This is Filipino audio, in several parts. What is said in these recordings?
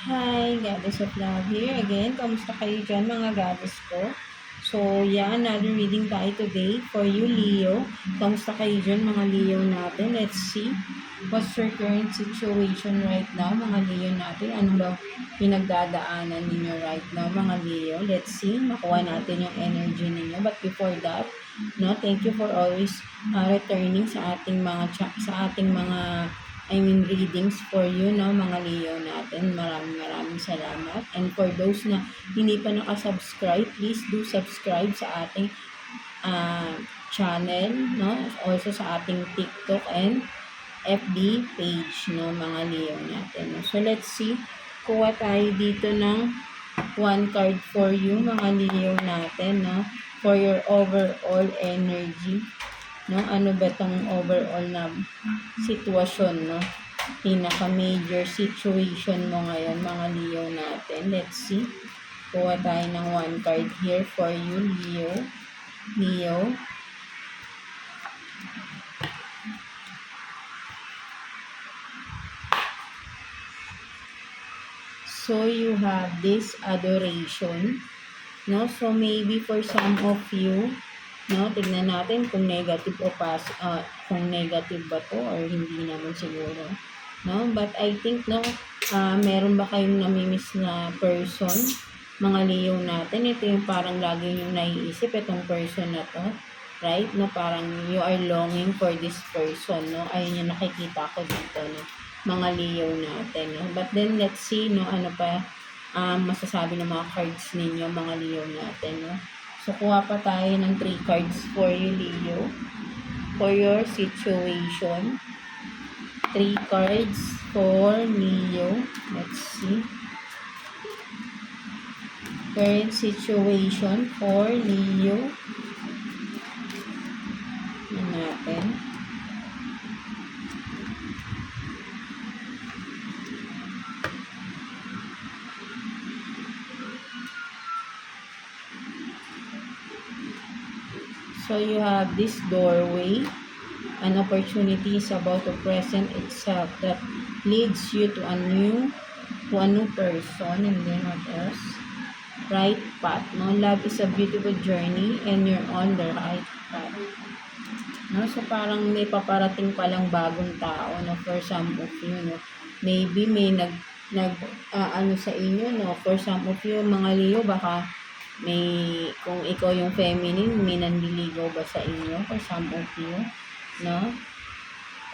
Hi, Goddess of Love here again. Kamusta kayo dyan mga goddess ko? So, yeah, another reading tayo today for you, Leo. Kamusta kayo dyan mga Leo natin? Let's see what's your current situation right now, mga Leo natin. Ano ba pinagdadaanan ninyo right now, mga Leo? Let's see, makuha natin yung energy ninyo. But before that, no, thank you for always returning sa ating mga readings for you, no, mga Leo natin. Maraming salamat. And for those na hindi pa nakasubscribe, please do subscribe sa ating uh, channel, no? Also sa ating TikTok and FB page, no, mga Leo natin. No? So, let's see. Kuha tayo dito ng one card for you, mga Leo natin, no? For your overall energy. No, ano ba tong overall na sitwasyon, no? Pinaka-major situation mo ngayon, mga Leo natin. Let's see. Kuha tayo ng one card here for you, Leo. Leo. So, you have this adoration, no? So, maybe for some of you, no, tignan natin kung negative o kung negative ba to or hindi naman siguro, no? But I think, no, meron ba kayong namimiss na person, mga Leo natin? Ito yung parang lagi yung naiisip, itong person na to, right? No, parang you are longing for this person, no? Ayun yung nakikita ko dito, no, mga Leo natin, no? But then, let's see, no, ano pa masasabi ng mga cards ninyo, mga Leo natin, no? So, kuha pa tayo ng 3 cards for you, Leo. For your situation. 3 cards for Leo. Let's see. Current situation for Leo. Yan natin. So, you have this doorway. An opportunity is about to present itself that leads you to a new person. And then what else? Right path. No? Love is a beautiful journey and you're on the right path. No? So, parang may paparating palang bagong tao, no? For some of you, no? Maybe may ano sa inyo, no? For some of you, mga Leo, baka kung ikaw yung feminine, may nanliligaw ba sa inyo for some of you, no?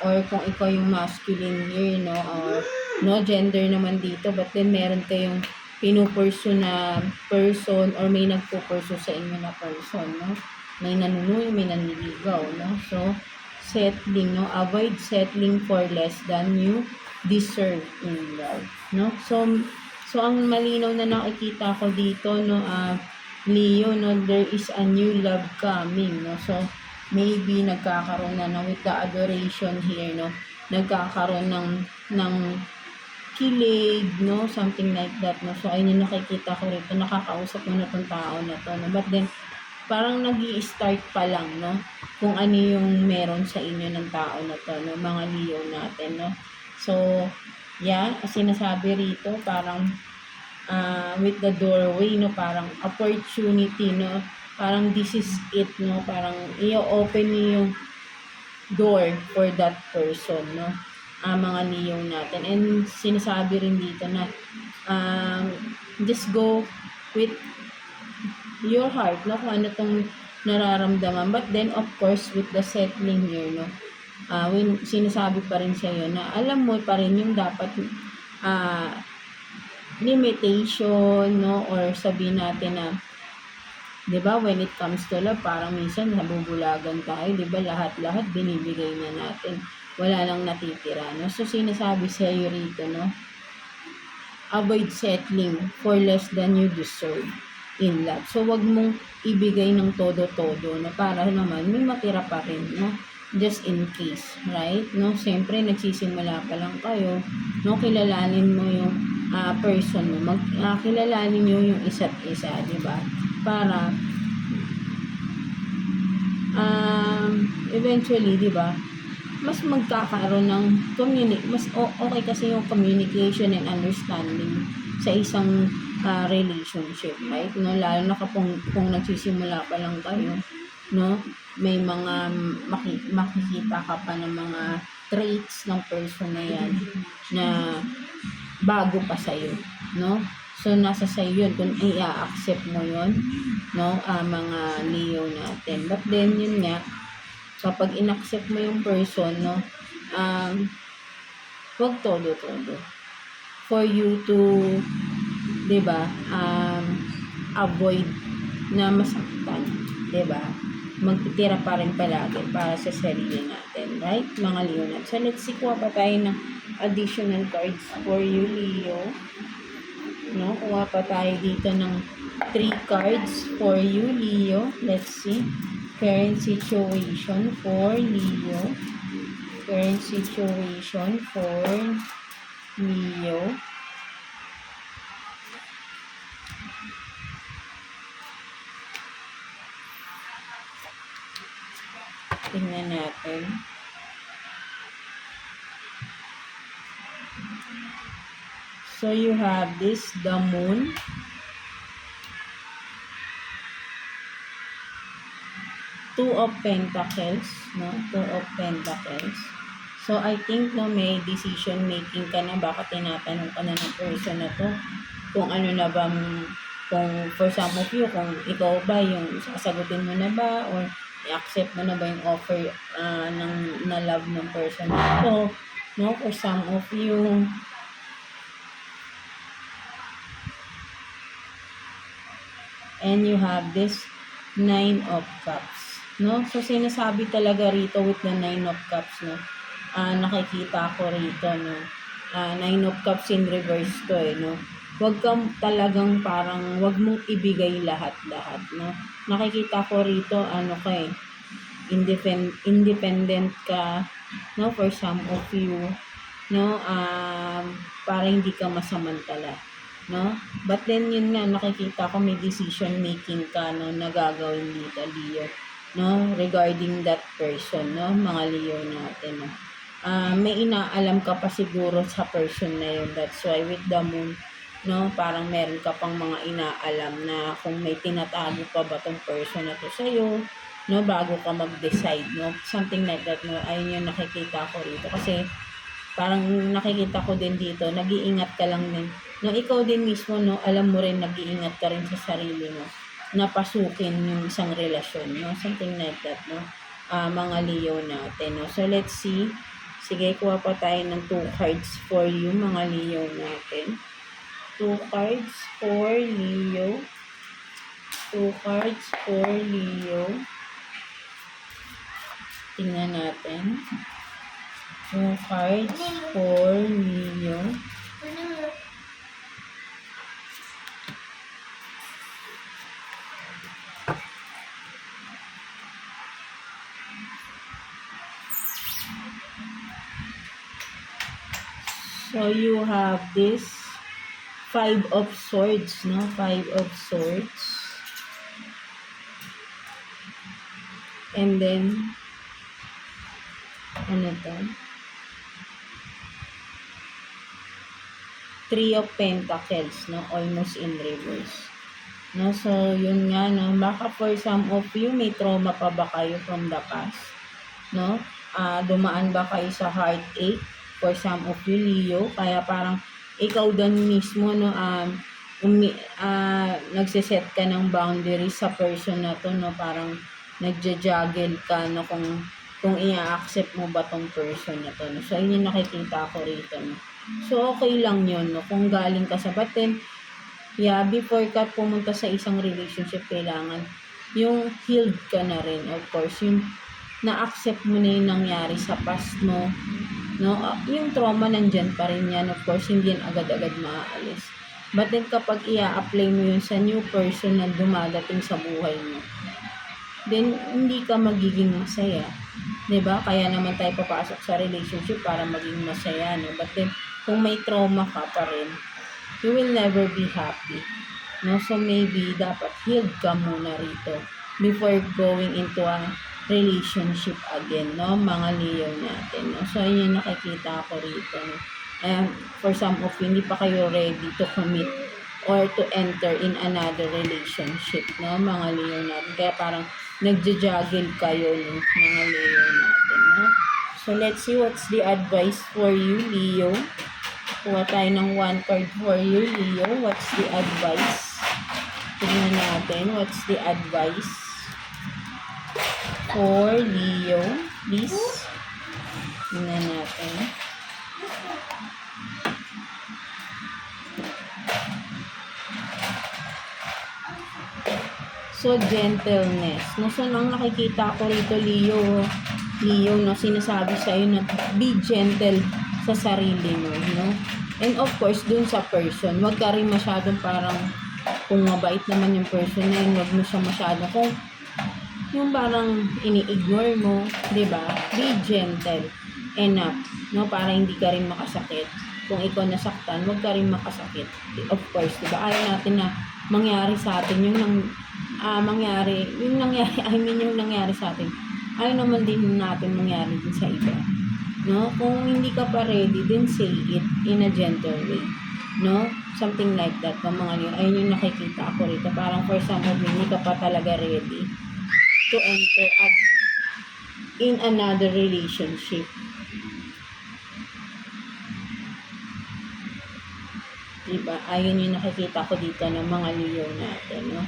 Or kung ikaw yung masculine here, no? Or no gender naman dito, but then meron kayong pinupursu na person or may nagpupursu sa inyo na person, no? May nanunuyo, may nanliligaw, no? So, settling, no? Avoid settling for less than you deserve in love, no? So ang malinaw na nakikita ko dito, no, Leo, no, there is a new love coming, no? So, maybe nagkakaroon na, no, with the adoration here, no, nagkakaroon ng kilig, no, something like that, no. So, ayun yung nakikita ko rito, nakakausap mo na tong tao na to, no. But then, parang nag-i-start pa lang, no, kung ano yung meron sa inyo ng tao na to, no, mga Leo natin, no. So, yeah, sinasabi rito, parang with the doorway, no, parang opportunity, no, parang this is it, no, parang i-open niyo yung door for that person, no, mga Leo natin. And sinasabi rin dito na just go with your heart, no, kung ano tong nararamdaman, but then of course with the settling here, no, when sinasabi pa rin sa'yo na alam mo pa rin yung dapat limitation, no, or sabihin natin na, 'di ba, when it comes to love, parang minsan nabubulagan tayo, 'di ba, lahat-lahat binibigay na natin, wala lang natitira, no. So sinasabi sa iyo rito, no, avoid settling for less than you deserve in love. So wag mong ibigay ng todo-todo, no, para naman may matira pa rin, no, just in case, right, no. Siyempre nagsisimula pa lang kayo, no, kilalanin mo yung person mo, kilalanin nyo yung isa't isa, di ba? Para eventually, di ba, mas magkakaroon ng okay kasi yung communication and understanding sa isang relationship, right? No, lalo na kung nagsisimula pa lang kayo, no, may mga makikita ka pa ng mga traits ng person na yan na bago pa sa'yo, no? So, nasa sa'yo yun kung i-accept mo yun, no, mga Leo natin. But then, yun nga, kapag in-accept mo yung person, no, wag todo-todo. For you to, di ba, avoid na masaktan, di ba? Magtitira pa rin palagi para sa sarili natin, right? Mga Leo natin. So, let's see, kuha pa tayo ng additional cards for you, Leo. No, kuha pa tayo dito ng 3 cards for you, Leo. Let's see. Current situation for Leo. Current situation for Leo. Tingnan natin. So, you have this, the moon. Two of Pentacles, no? Two of Pentacles. So, I think, no, may decision making ka na. Baka tinatanong ka na ng person na to kung ano na ba, kung for some of you, kung ikaw ba yung sasagutin mo na ba or i-accept mo na ba yung offer na love ng person na to, no? For some of you, and you have this 9 of Cups, no? So, sinasabi talaga rito with the 9 of Cups, no? Nakikita ko rito, no? 9 of Cups in reverse to, no? Huwag kang talagang parang, huwag mong ibigay lahat-lahat, no? Nakikita ko rito, independent ka, no? For some of you, no? Para hindi ka masamantala, no? But then, yun nga, nakikita ko may decision making ka, no? Nagagawin dito, Leo, no? Regarding that person, no? Mga Leo natin, no? May inaalam ka pa siguro sa person na yun. That's why with the moon, no, parang meron ka pang mga inaalam na kung may tinatago pa ba tong person na to sa'yo, no, bago ka mag-decide, no, something like that, no. Ayun yung nakikita ko rito kasi parang nakikita ko din dito, nag-iingat ka lang din, no, ikaw din mismo, no, alam mo rin, nag-iingat ka rin sa sarili mo na pasukin yung isang relasyon, no, something like that, no. Mga Leo natin, no. So let's see. Sige, kuha pa tayo ng 2 cards for you, mga Leo natin. 2 cards for Leo. 2 cards for Leo. Tingnan natin. 2 cards for Leo. So you have this 5 of Swords, no? 5 of Swords. And then, ano to? 3 of Pentacles, no? Almost in reverse. No? So, yun nga, no? Baka for some of you, may trauma pa ba kayo from the past? No? Dumaan ba kayo sa heartache? For some of you, Leo, kaya parang ikaw din mismo, no, nagsiset ka ng boundaries sa person na to, no, parang nagja-juggle ka, no, kung i-accept mo ba tong person na to, no. So, yun yung nakikita ko rito, no. So, okay lang yun, no, kung galing ka sa batin, yeah, before ka pumunta sa isang relationship, kailangan yung healed ka na rin, of course, yung na-accept mo na yung nangyari sa past mo, no? Yung trauma nandyan pa rin yan, of course, hindi yan agad-agad maaalis. But then, kapag i-apply mo yun sa new person na dumadating sa buhay mo, then, hindi ka magiging masaya. 'Di ba? Kaya naman tayo papasok sa relationship para maging masaya, no? But then, kung may trauma ka pa rin, you will never be happy, no? So, maybe, dapat healed ka muna rito before going into a relationship again, no? Mga Leo natin, no? So, yun yung nakikita ko rito, no? And for some of you, hindi pa kayo ready to commit or to enter in another relationship, no? Mga Leo natin. Kaya parang nagja-juggle kayo, no? Mga Leo natin, no? So, let's see what's the advice for you, Leo. Kuha tayo ng one card for you, Leo. What's the advice? Tingnan natin, what's the advice for Leo, please. Tingnan natin. So, gentleness. No, so, nang nakikita ko rito, Leo, no, sinasabi sa'yo na be gentle sa sarili mo, no? And of course, dun sa person, wag ka rin masyadong parang, kung mabait naman yung person na yun, wag mo siya masyadong, kung yung parang ini-ignore mo, di ba? Be gentle enough, no? Para hindi ka rin makasakit. Kung ikaw nasaktan, wag ka rin makasakit. Of course, di ba? Ayaw natin na mangyari sa atin yung nangyari sa atin. Ayaw naman din natin mangyari din sa iba. No? Kung hindi ka pa ready, then say it in a gentle way. No? Something like that. No, mga Leo. Ayun yung nakikita ako rito. Parang for some of you, hindi ka pa talaga ready to enter in another relationship. Diba? Ayun yung nakikita ko dito ng mga Leo natin. No?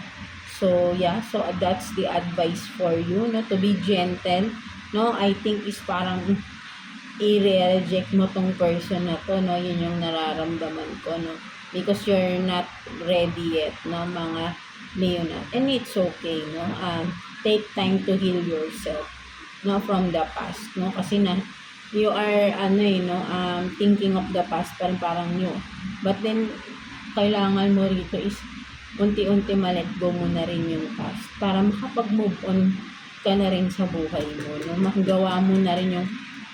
So, yeah. So, that's the advice for you. No? To be gentle. No? I think is parang i-reject mo tong person na to, no? Yun yung nararamdaman ko, no? Because you're not ready yet, no? Mga Leo na. And it's okay, no? Take time to heal yourself, no? From the past, no? Kasi na, you are, thinking of the past, parang new. But then, kailangan mo rito is, unti-unti ma-let go mo na rin yung past para makapag-move on ka na rin sa buhay mo, no? Magawa mo na rin yung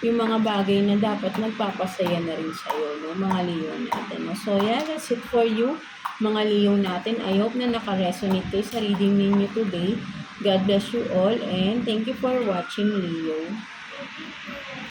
mga bagay na dapat nagpapasaya na rin sa'yo, no? Mga Leo natin, no? So, yeah, that's it for you, mga Leo natin. I hope na naka-resonate kayo sa reading ninyo today. God bless you all and thank you for watching, Leo.